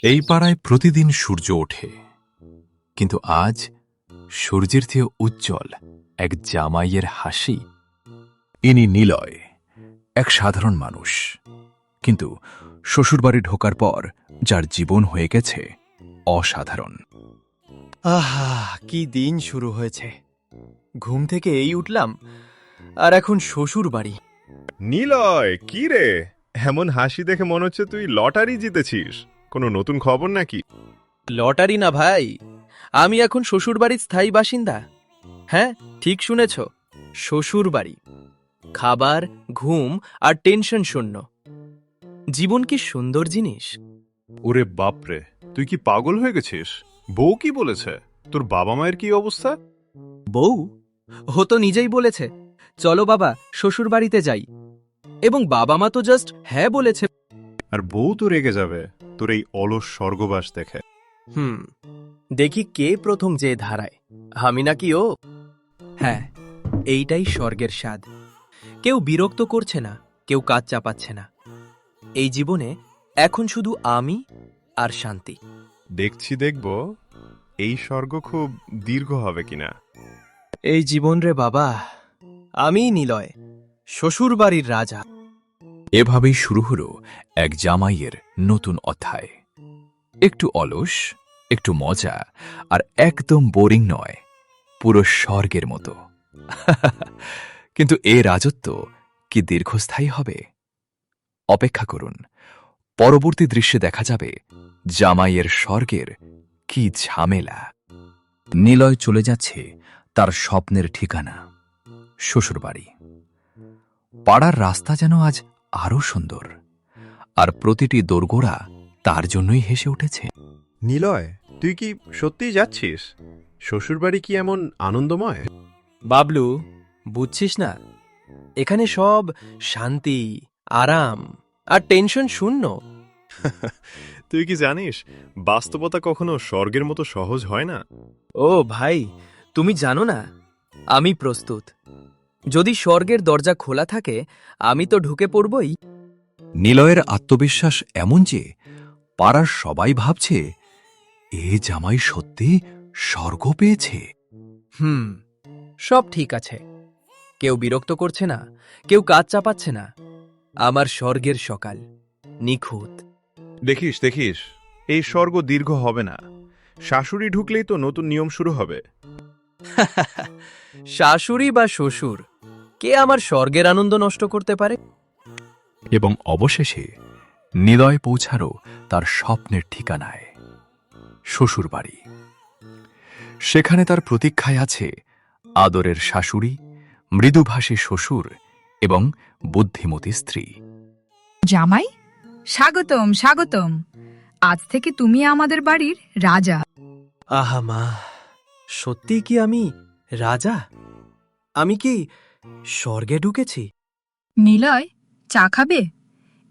এই পাড়ায় প্রতিদিন সূর্য ওঠে, কিন্তু আজ সূর্যের চেয়ে উজ্জ্বল এক জামাইয়ের হাসি। ইনি নিলয়, এক সাধারণ মানুষ, কিন্তু শ্বশুরবাড়ি ঢোকার পর যার জীবন হয়ে গেছে অসাধারণ। আহা, কি দিন শুরু হয়েছে। ঘুম থেকে এই উঠলাম, আর এখন শ্বশুর বাড়ি। নিলয়, কি রে? এমন হাসি দেখে মনে হচ্ছে তুই লটারি জিতেছিস। কোনো নতুন খবর নাকি? লটারি না ভাই, আমি এখন শ্বশুর বাড়ির স্থায়ী বাসিন্দা। হ্যাঁ, ঠিক শুনেছ, শ্বশুর বাড়ি। খাবার, ঘুম আর টেনশন শূন্য। জীবন কি সুন্দর জিনিস। ওরে বাপরে, তুই কি পাগল হয়ে গেছিস? বউ কি বলেছে? তোর বাবা মায়ের কি অবস্থা? বউ ও তো নিজেই বলেছে, চলো বাবা শ্বশুর বাড়িতে যাই, এবং বাবা মা তো জাস্ট হ্যাঁ বলেছে। আর বউ তো রেগে যাবে তোর এই অলস স্বর্গবাস দেখে। দেখি কে প্রথম যে ধারায়, আমি নাকি ও? হ্যাঁ, এইটাই স্বর্গের স্বাদ। কেউ বিরক্ত করছে না, কেউ কাজ চাপাচ্ছে না। এই জীবনে এখন শুধু আমি আর শান্তি। দেখব এই স্বর্গ খুব দীর্ঘ হবে কিনা। এই জীবন রে বাবা, আমি নিলয়, শ্বশুর বাড়ির রাজা। এভাবেই শুরু হলো এক জামাইয়ের নতুন অধ্যায়। একটু অলস, একটু মজা, আর একদম বোরিং নয়, পুরো স্বর্গের মতো। কিন্তু এ রাজত্ব কি দীর্ঘস্থায়ী হবে? অপেক্ষা করুন, পরবর্তী দৃশ্যে দেখা যাবে জামাইয়ের স্বর্গের কি ঝামেলা। নিলয় চলে যাচ্ছে তার স্বপ্নের ঠিকানা, শ্বশুরবাড়ি। পাড়ার রাস্তা যেন আজ আরো সুন্দর, আর প্রতিটি দোরগোড়া তার জন্যই হেসে উঠেছে। নিলয়, তুই কি সত্যিই যাচ্ছিস? শ্বশুরবাড়ি কি এমন আনন্দময়? বাবলু, বুঝছিস না, এখানে সব শান্তি, আরাম আর টেনশন শূন্য। তুই কি জানিস, বাস্তবতা কখনো স্বর্গের মতো সহজ হয় না। ও ভাই, তুমি জানো না, আমি প্রস্তুত। যদি স্বর্গের দরজা খোলা থাকে, আমি তো ঢুকে পড়বই। নিলয়ের আত্মবিশ্বাস এমন যে পাড়ার সবাই ভাবছে এ জামাই সত্যি স্বর্গ পেয়েছে। সব ঠিক আছে। কেউ বিরক্ত করছে না, কেউ কাজ চাপাচ্ছে না। আমার স্বর্গের সকাল নিখুঁত। দেখিস, এই স্বর্গ দীর্ঘ হবে না। শাশুড়ি ঢুকলেই তো নতুন নিয়ম শুরু হবে। শাশুড়ি বা শ্বশুর, কে আমার স্বর্গের আনন্দ নষ্ট করতে পারে? এবং অবশেষে নিলয় পৌঁছালো তার স্বপ্নের ঠিকানায়, শ্বশুরবাড়ি। সেখানে তার প্রতীক্ষায় আছে আদরের শাশুড়ি, মৃদুভাষী শ্বশুর এবং বুদ্ধিমতী স্ত্রী। জামাই, স্বাগতম স্বাগতম। আজ থেকে তুমি আমাদের বাড়ির রাজা। আহা মা, সত্যি কি আমি রাজা? আমি কি স্বর্গে ঢুকেছি? নিলয়, চা খাবে?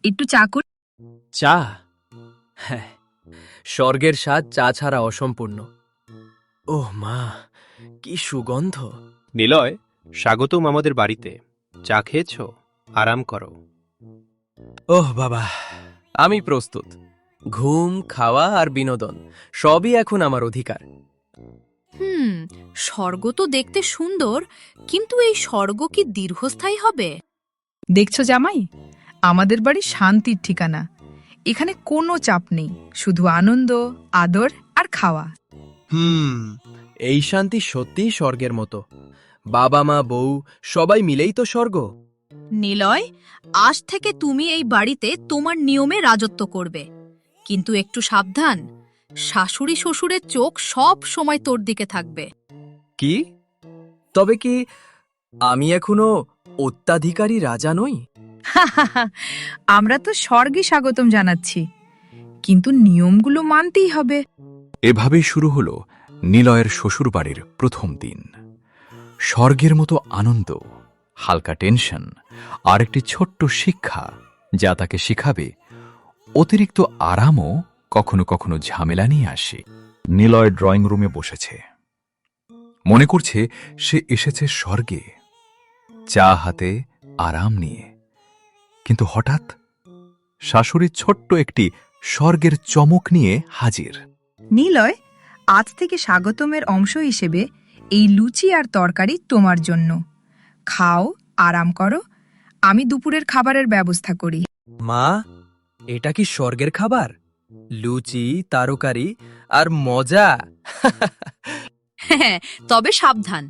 একটু চা কর। চা? হ্যাঁ, স্বর্গের স্বাদ চা ছাড়া অসম্পূর্ণ। ওহ মা, কি সুগন্ধ। নিলয়, স্বাগতম আমাদের বাড়িতে। চা খেয়েছ? আরাম করো। ওহ বাবা, আমি প্রস্তুত। ঘুম, খাওয়া আর বিনোদন সবই এখন আমার অধিকার। স্বর্গ তো দেখতে সুন্দর, কিন্তু এই স্বর্গ কি দীর্ঘস্থায়ী হবে? দেখছো জামাই, আমাদের বাড়ি শান্তির ঠিকানা। এখানে কোনো চাপ নেই, শুধু আনন্দ, আদর আর খাওয়া। এই শান্তি সত্যিই স্বর্গের মতো। বাবা মা বউ সবাই মিলেই তো স্বর্গ। নিলয়, আজ থেকে তুমি এই বাড়িতে তোমার নিয়মে রাজত্ব করবে, কিন্তু একটু সাবধান। শাশুড়ি শ্বশুরের চোখ সব সময় তোর দিকে থাকবে। কি? তবে কি আমি এখনো অত্যাধিকারী রাজা নই? আমরা তো স্বর্গে স্বাগতম জানাচ্ছি, কিন্তু নিয়মগুলো মানতেই হবে। এভাবেই শুরু হলো নিলয়ের শ্বশুরবাড়ির প্রথম দিন। স্বর্গের মতো আনন্দ, হালকা টেনশন আর একটি ছোট্ট শিক্ষা, যা তাকে শিখাবে অতিরিক্ত আরামও কখনো কখনো ঝামেলা নিয়ে আসে। নিলয় ড্রয়িং রুমে বসেছে, মনে করছে সে এসেছে স্বর্গে, চা হাতে, আরাম নিয়ে। কিন্তু হঠাৎ শাশুড়ির ছোট্ট একটি স্বর্গের চমক নিয়ে হাজির। নিলয়, আজ থেকে স্বাগতমের অংশ হিসেবে এই লুচি আর তরকারি তোমার জন্য। খাও, আরাম করো, আমি দুপুরের খাবারের ব্যবস্থা করি। মা, এটা কি স্বর্গের খাবার? লুচি, তরকারি আর মজা। হ্যাঁ, তবে সাবধান,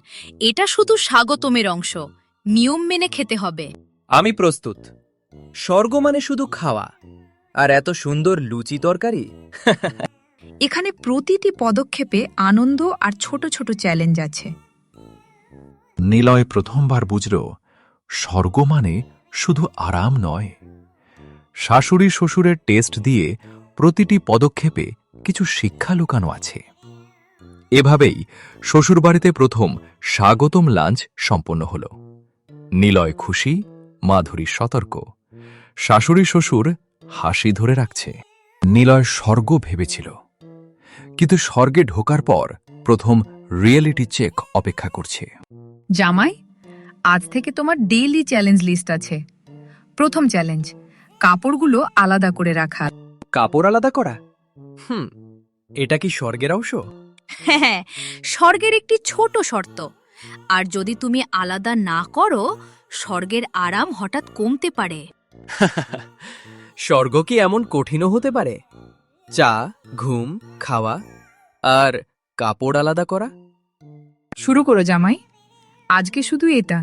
এটা শুধু স্বাগতমের অংশ, নিয়ম মেনে খেতে হবে। আমি প্রস্তুত। স্বর্গ মানে শুধু খাওয়া, আর এত সুন্দর লুচি তরকারি। এখানে প্রতিটি পদক্ষেপে আনন্দ আর ছোট ছোট চ্যালেঞ্জ আছে। নিলয় প্রথমবার বুঝল স্বর্গ মানে শুধু আরাম নয়। শাশুড়ি শ্বশুরের টেস্ট দিয়ে প্রতিটি পদক্ষেপে কিছু শিক্ষা লুকানো আছে। এভাবেই শ্বশুরবাড়িতে প্রথম স্বাগতম লাঞ্চ সম্পন্ন হল। নিলয় খুশি, মাধুরী সতর্ক, শাশুড়ি শ্বশুর হাসি ধরে রাখছে। নিলয় স্বর্গ ভেবেছিল, কিন্তু স্বর্গে ঢোকার পর প্রথম রিয়েলিটি চেক অপেক্ষা করছে। জামাই, আজ থেকে তোমার ডেইলি চ্যালেঞ্জ লিস্ট আছে। প্রথম চ্যালেঞ্জ, কাপড়গুলো আলাদা করে রাখা। কাপড় আলাদা করা? এটা কি স্বর্গের অংশ? হ্যাঁ, স্বর্গের একটি ছোট শর্ত। আর যদি তুমি আলাদা না করো, স্বর্গের আরাম হঠাৎ কমতে পারে। স্বর্গ কি এমন কঠিনও হতে পারে? চা, ঘুম, খাওয়া আর কাপড় আলাদা করা? শুরু করো জামাই, আজকে শুধু এটা,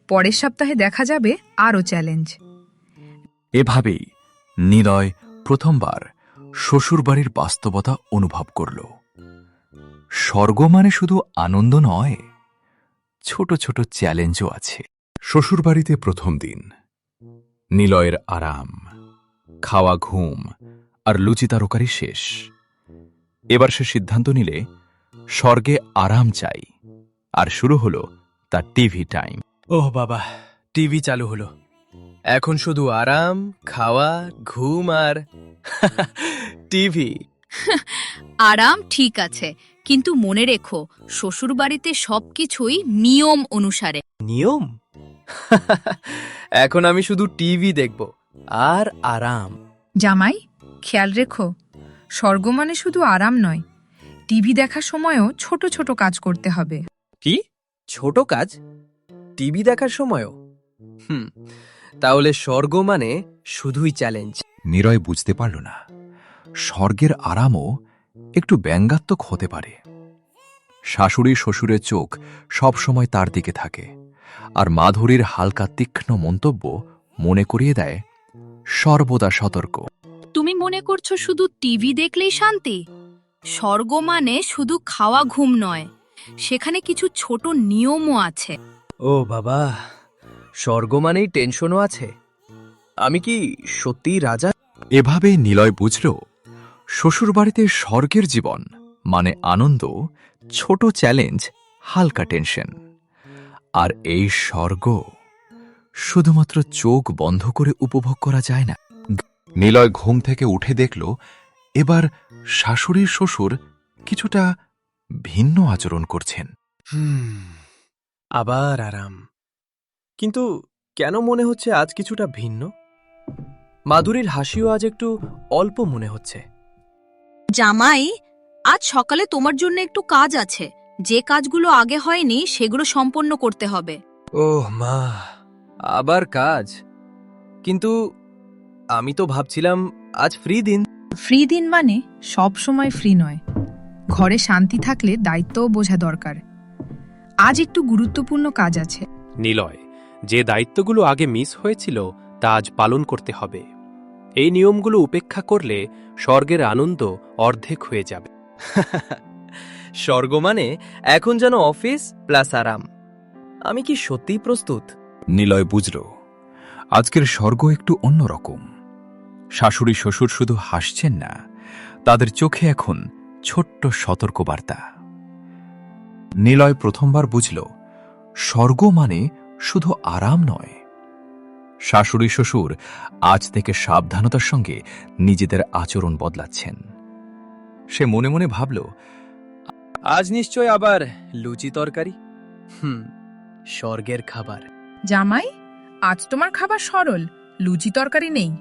পরের সপ্তাহে দেখা যাবে আরও চ্যালেঞ্জ। এভাবেই নিলয় প্রথমবার শ্বশুরবাড়ির বাস্তবতা অনুভব করল। স্বর্গ মানে শুধু আনন্দ নয়, ছোট ছোট চ্যালেঞ্জও আছে। শ্বশুরবাড়িতে প্রথম দিন। নিলয়ের আরাম, খাওয়া, ঘুম আর লুচি তরকারি শেষ। এবার সে সিদ্ধান্ত নিলে স্বর্গে আরাম চাই, আর শুরু হলো তার টিভি টাইম। ওহ বাবা, টিভি চালু হলো। এখন শুধু আরাম, খাওয়া, ঘুম আর টিভি। আরাম ঠিক আছে, কিন্তু মনে রেখো, শ্বশুরবাড়িতে সবকিছুই নিয়ম অনুসারে। নিয়ম? এখন আমি শুধু টিভি দেখব আর আরাম। জামাই, খেয়াল রেখো, স্বর্গ মানে শুধু আরাম নয়, টিভি দেখার সময়ও ছোট ছোট কাজ করতে হবে। কি ছোট কাজ? টিভি দেখার সময়ও? তাহলে স্বর্গ মানে শুধুই চ্যালেঞ্জ। নিলয় বুঝতে পারল না স্বর্গের আরামও একটু ব্যঙ্গাত্মক হতে পারে। শাশুড়ি শ্বশুরের চোখ সবসময় তার দিকে থাকে, আর মাধুরীর হালকা তীক্ষ্ণ মন্তব্য মনে করিয়ে দেয় সর্বদা সতর্ক। তুমি মনে করছো শুধু টিভি দেখলেই শান্তি? স্বর্গ মানে শুধু খাওয়া, ঘুম নয়, সেখানে কিছু ছোট নিয়মও আছে। ও বাবা, স্বর্গ মানেই টেনশনও আছে। আমি কি সত্যিই রাজা? এভাবে নিলয় বুঝল শ্বশুরবাড়িতে স্বর্গের জীবন মানে আনন্দ, ছোট চ্যালেঞ্জ, হালকা টেনশন। আর এই স্বর্গ শুধুমাত্র চোখ বন্ধ করে উপভোগ করা যায় না। নিলয় ঘুম থেকে উঠে দেখল এবার শাশুড়ির শ্বশুর কিছুটা ভিন্ন আচরণ করছেন। আবার আরাম, কিন্তু কেন মনে হচ্ছে আজ কিছুটা ভিন্ন? মাধুরীর হাসিও আজ একটু অল্প মনে হচ্ছে। জামাই, আজ সকালে তোমার জন্য একটু কাজ আছে। যে কাজগুলো আগে হয়নি সেগুলো সম্পন্ন করতে হবে। ওহ মা, আবার কাজ? কিন্তু আমি তো ভাবছিলাম আজ ফ্রি দিন। ফ্রি দিন মানে সব সময় ফ্রি নয়। ঘরে শান্তি থাকলে দায়িত্বও বোঝা দরকার। আজ একটু গুরুত্বপূর্ণ কাজ আছে। নিলয়, যে দায়িত্বগুলো আগে মিস হয়েছিল তা আজ পালন করতে হবে। এই নিয়মগুলো উপেক্ষা করলে স্বর্গের আনন্দ অর্ধেক হয়ে যাবে। স্বর্গ মানে এখন যেন অফিস প্লাস আরাম। আমি কি সত্যিই প্রস্তুত? নিলয় বুঝল আজকের স্বর্গ একটু অন্যরকম। শাশুড়ি শ্বশুর শুধু হাসছেন না, তাদের চোখে এখন ছোট্ট সতর্কবার্তা। নিলয় প্রথমবার বুঝল স্বর্গ মানে শুধু আরাম নয়। শাশুড়ি শ্বশুর আজ থেকে সাবধানতার সঙ্গে নিজেদের আচরণ বদলাচ্ছেন। সে মনে মনে ভাবল, আজ নিশ্চয় আবার লুচি তরকারি। স্বর্গের খাবার। জামাই, আজ তোমার খাবার সরল, লুচি তরকারি নেই।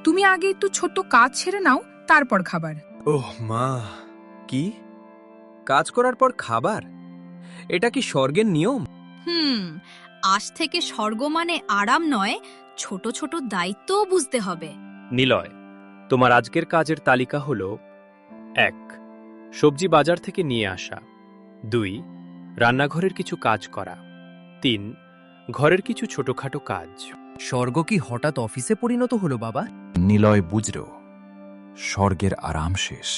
তুমি আগে একটু ছোট্ট কাজ ছেড়ে নাও, তারপর খাবার। ওহ মা, কি কাজ করার পর খাবার? এটা কি স্বর্গের নিয়ম? আজ থেকে স্বর্গ মানে আরাম নয়, ছোট ছোট দায়িত্বও বুঝতে হবে। নিলয়, তোমার আজকের কাজের তালিকা হল: ১. সবজি বাজার থেকে নিয়ে আসা। ২. রান্নাঘরের কিছু কাজ করা। ৩. ঘরের কিছু ছোটখাটো কাজ। স্বর্গ কি হঠাৎ অফিসে পরিণত হলো বাবা? নিলয় বুঝল স্বর্গের আরাম শেষ।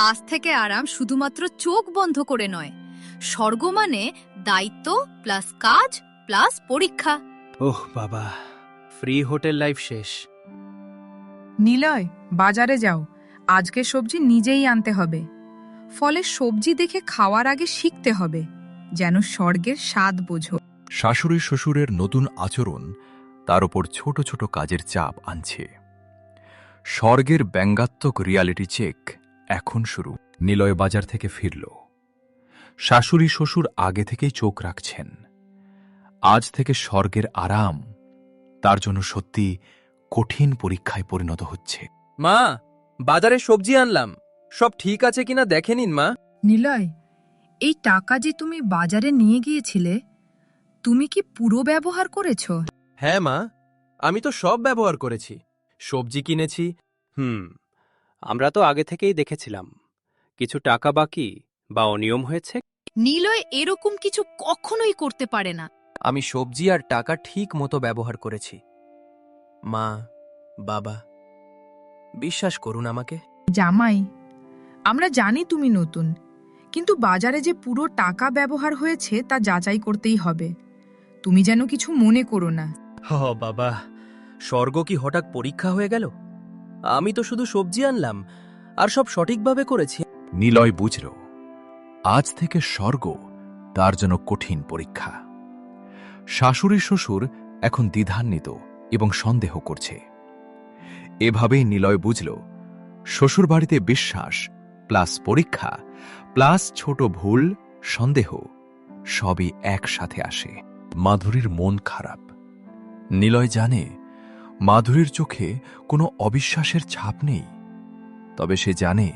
আজ থেকে আরাম শুধুমাত্র চোখ বন্ধ করে নয়, স্বর্গ মানে দায়িত্ব প্লাস কাজ প্লাস পরীক্ষা। ওহ বাবা, ফ্রি হোটেল লাইফ শেষ। নিলয়, বাজারে যাও, আজকে সবজি নিজেই আনতে হবে। ফলে সবজি দেখে খাওয়ার আগে শিখতে হবে, যেন স্বর্গের স্বাদ বোঝো। শাশুড়ি শ্বশুরের নতুন আচরণ তার উপর ছোট ছোট কাজের চাপ আনছে। স্বর্গের ব্যঙ্গাত্মক রিয়ালিটি চেক এখন শুরু। নিলয় বাজার থেকে ফিরল। শাশুড়ি শ্বশুর আগে থেকেই চোখ রাখছেন। আজ থেকে স্বর্গের আরাম তার জন্য সত্যি কঠিন পরীক্ষায় পরিণত হচ্ছে। মা, বাজারে সবজি আনলাম, সব ঠিক আছে কিনা দেখে নিন মা। নিলয়, এই টাকা যে তুমি বাজারে নিয়ে গিয়েছিলে, তুমি কি পুরো ব্যবহার করেছো? হ্যাঁ মা, আমি তো সব ব্যবহার করেছি, সবজি কিনেছি। আমরা তো আগে থেকেই দেখেছিলাম কিছু টাকা বাকি বা অনিয়ম হয়েছে। নিলয় এরকম কিছু কখনোই করতে পারে না। আমি সবজি আর টাকা ঠিক মতো ব্যবহার করেছি। মা, বাবা, বিশ্বাস করুন আমাকে। জামাই, আমরা জানি তুমি নতুন, কিন্তু বাজারে যে পুরো টাকা ব্যবহার হয়েছে তা যাচাই করতেই হবে। তুমি যেন কিছু মনে করো না। বাবা, স্বর্গ কি হঠাৎ পরীক্ষা হয়ে গেল? আমি তো শুধু সবজি আনলাম আর সব সঠিকভাবে করেছি। নিলয় বুঝল আজ থেকে স্বর্গ তার জন্য কঠিন পরীক্ষা। শাশুড়ি শ্বশুর এখন দ্বিধান্বিত এবং সন্দেহ করছে। এভাবেই নিলয় বুঝল শ্বশুরবাড়িতে বিশ্বাস প্লাস পরীক্ষা প্লাস ছোট ভুল, সন্দেহ সবই একসাথে আসে। মাধুরীর মন খারাপ। নিলয় জানে মাধুরীর চোখে কোনো অবিশ্বাসের ছাপ নেই, তবে সে জানে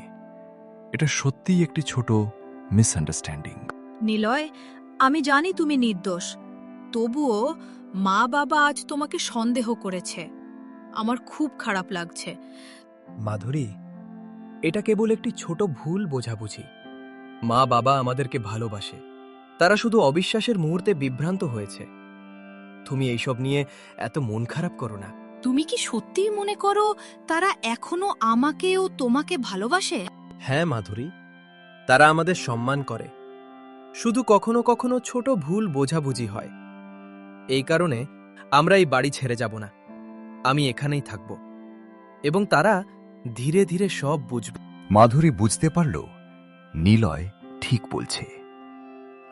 এটা সত্যিই একটি ছোট মিসআন্ডারস্ট্যান্ডিং। নিলয়, আমি জানি তুমি নির্দোষ, তবুও মা বাবা আজ তোমাকে সন্দেহ করেছে। আমার খুব খারাপ লাগছে। মাধুরী, এটা কেবল একটি ছোট ভুল বোঝাবুঝি। মা বাবা আমাদেরকে ভালোবাসে, তারা শুধু অবিশ্বাসের মুহূর্তে বিভ্রান্ত হয়েছে। তুমি এইসব নিয়ে এত মন খারাপ করো না। তুমি কি সত্যিই মনে করো তারা এখনো আমাকে ও তোমাকে ভালোবাসে? হ্যাঁ মাধুরী, তারা আমাদের সম্মান করে, শুধু কখনো কখনো ছোট ভুল বোঝাবুঝি হয়। এই কারণে আমরা এই বাড়ি ছেড়ে যাব না, আমি এখানেই থাকব, এবং তারা ধীরে ধীরে সব বুঝবে। মাধুরী বুঝতে পারল নিলয় ঠিক বলছে।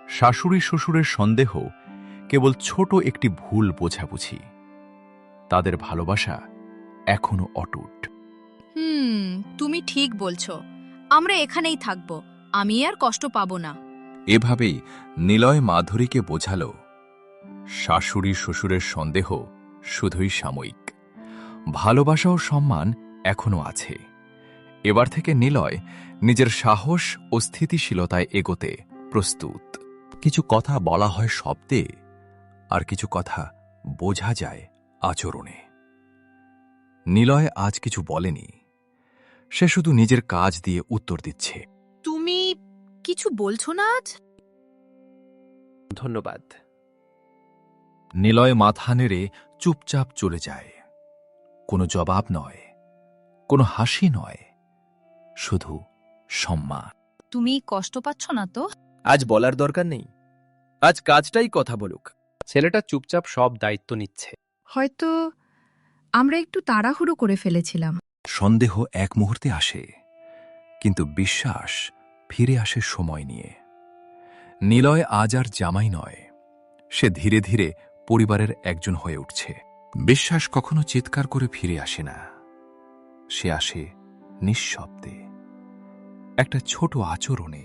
শাশুড়ি শ্বশুরের সন্দেহ কেবল ছোট একটি ভুল বোঝাবুঝি। তাদের ভালোবাসা এখনো অটুট। তুমি ঠিক বলছো, আমরা এখানেই থাকব, আমি আর কষ্ট পাবো না। এভাবেই নিলয় মাধুরীকে বোঝাল শাশুড়ি শ্বশুরের সন্দেহ শুধুই সাময়িক, ভালোবাসা ও সম্মান এখনো আছে। এবার থেকে নিলয় নিজের সাহস ও স্থিতিশীলতায় এগোতে প্রস্তুত। কিছু কথা বলা হয় শব্দে, আর কিছু কথা বোঝা যায় আচরণে। নিলয় আজ কিছু বলেনি, সে শুধু নিজের কাজ দিয়ে উত্তর দিচ্ছে। তুমি কিছু বলছো না আজ? ধন্যবাদ। নিলয় মাথা নেড়ে চুপচাপ চলে যায়। কোনো জবাব নয়, কোনো হাসি নয়, শুধু সম্মান। তুমি কষ্ট পাচ্ছ না তো? আজ বলার দরকার নেই, আজ কাজটাই কথা বলুক। ছেলেটা চুপচাপ সব দায়িত্ব নিচ্ছে। হয়তো আমরা একটু তাড়াহুড়ো করে ফেলেছিলাম। সন্দেহ এক মুহূর্তে আসে, কিন্তু বিশ্বাস ফিরে আসে সময় নিয়ে। নিলয় আজ আর জামাই নয়, সে ধীরে ধীরে পরিবারের একজন হয়ে উঠছে। বিশ্বাস কখনো চিৎকার করে ফিরে আসে না, সে আসে নিঃশব্দে, একটা ছোট আচরণে,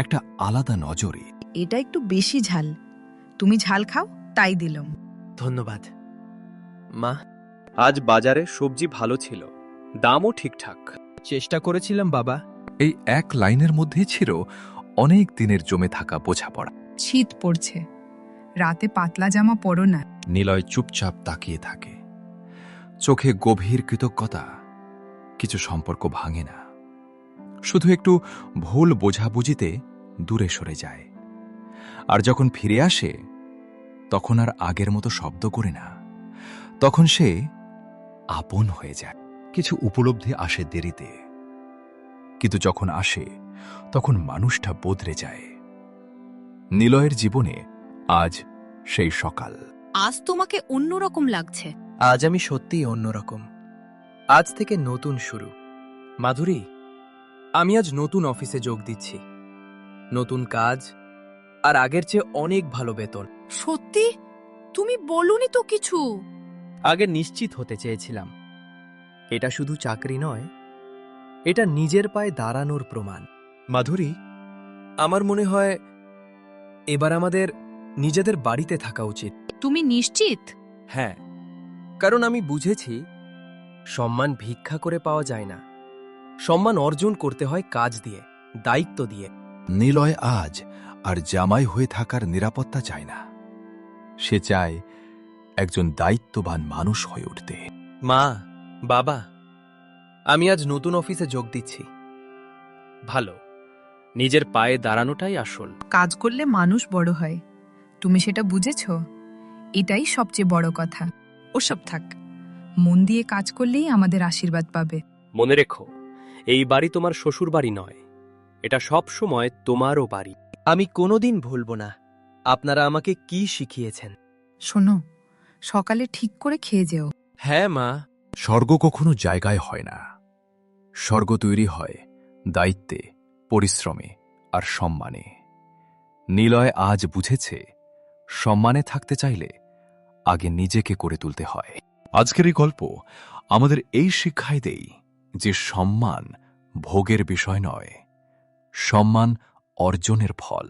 একটা আলাদা নজরে। এটা একটু বেশি ঝাল, তুমি ঝাল খাও তাই দিলাম। ধন্যবাদ মা। আজ বাজারে সবজি ভালো ছিল, দামও ঠিকঠাক। চেষ্টা করেছিলাম বাবা। এই এক লাইনের মধ্যেই ছিল অনেক দিনের জমে থাকা বোঝাপড়া। শীত পড়ছে, রাতে পাতলা জামা পরো না। নিলয় চুপচাপ তাকিয়ে থাকে, চোখে গভীর কৃতজ্ঞতা। কিছু সম্পর্ক ভাঙে না, শুধু একটু ভুল বোঝাবুঝিতে দূরে সরে যায়। আর যখন ফিরে আসে তখন আর আগের মতো শব্দ করে না, তখন সে আপন হয়ে যায়। কিছু উপলব্ধি আসে দেরিতে, কিন্তু যখন আসে তখন মানুষটা বদলে যায়। নিলয়ের জীবনে আজ সেই সকাল। আজ তোমাকে অন্যরকম লাগছে। আজ আমি সত্যিই অন্যরকম। আজ থেকে নতুন শুরু। মাধুরী, আমি আজ নতুন অফিসে যোগ দিচ্ছি। নতুন কাজ, আর আগের চেয়ে অনেক ভালো বেতন। সত্যি? তুমি বলনি তো কিছু। আগে নিশ্চিত হতে চেয়েছিলাম। এটা শুধু চাকরি নয়, এটা নিজের পায়ে দাঁড়ানোর প্রমাণ। মাধুরী, আমার মনে হয় এবার আমাদের নিজেদের বাড়িতে থাকা উচিত। তুমি নিশ্চিত? হ্যাঁ, কারণ আমি বুঝেছি সম্মান ভিক্ষা করে পাওয়া যায় না। সম্মান অর্জন করতে হয় কাজ দিয়ে, দায়িত্ব দিয়ে। নিলয় আজ আর জামাই হয়ে থাকার নিরাপত্তা চায় না, সে চায় একজন দায়িত্ববান মানুষ হয়ে উঠতে। মা, বাবা, আমি আজ নতুন অফিসে যোগ দিচ্ছি। ভালো, নিজের পায়ে দাঁড়ানোটাই আসল। কাজ করলে মানুষ বড় হয়, তুমি সেটা বুঝেছ? এটাই সবচেয়ে বড় কথা। ওসব থাক, মন দিয়ে কাজ করলেই আমাদের আশীর্বাদ পাবে। মনে রেখো, এই বাড়ি তোমার শ্বশুর বাড়ি নয়, এটা সব সময় তোমারও বাড়ি। আমি কোনোদিন ভুলব না আপনারা আমাকে কি শিখিয়েছেন। শোনো, সকালে ঠিক করে খেয়ে যেও। হ্যাঁ মা। স্বর্গ কখনো জায়গায় হয় না, স্বর্গ তৈরি হয় দায়িত্বে, পরিশ্রমে আর সম্মানে। নিলয় আজ বুঝেছে, সম্মানে থাকতে চাইলে আগে নিজেকে করে তুলতে হয়। আজকের এই গল্প আমাদের এই শিক্ষাই দেয় যে সম্মান ভোগের বিষয় নয়, সম্মান অর্জনের ফল।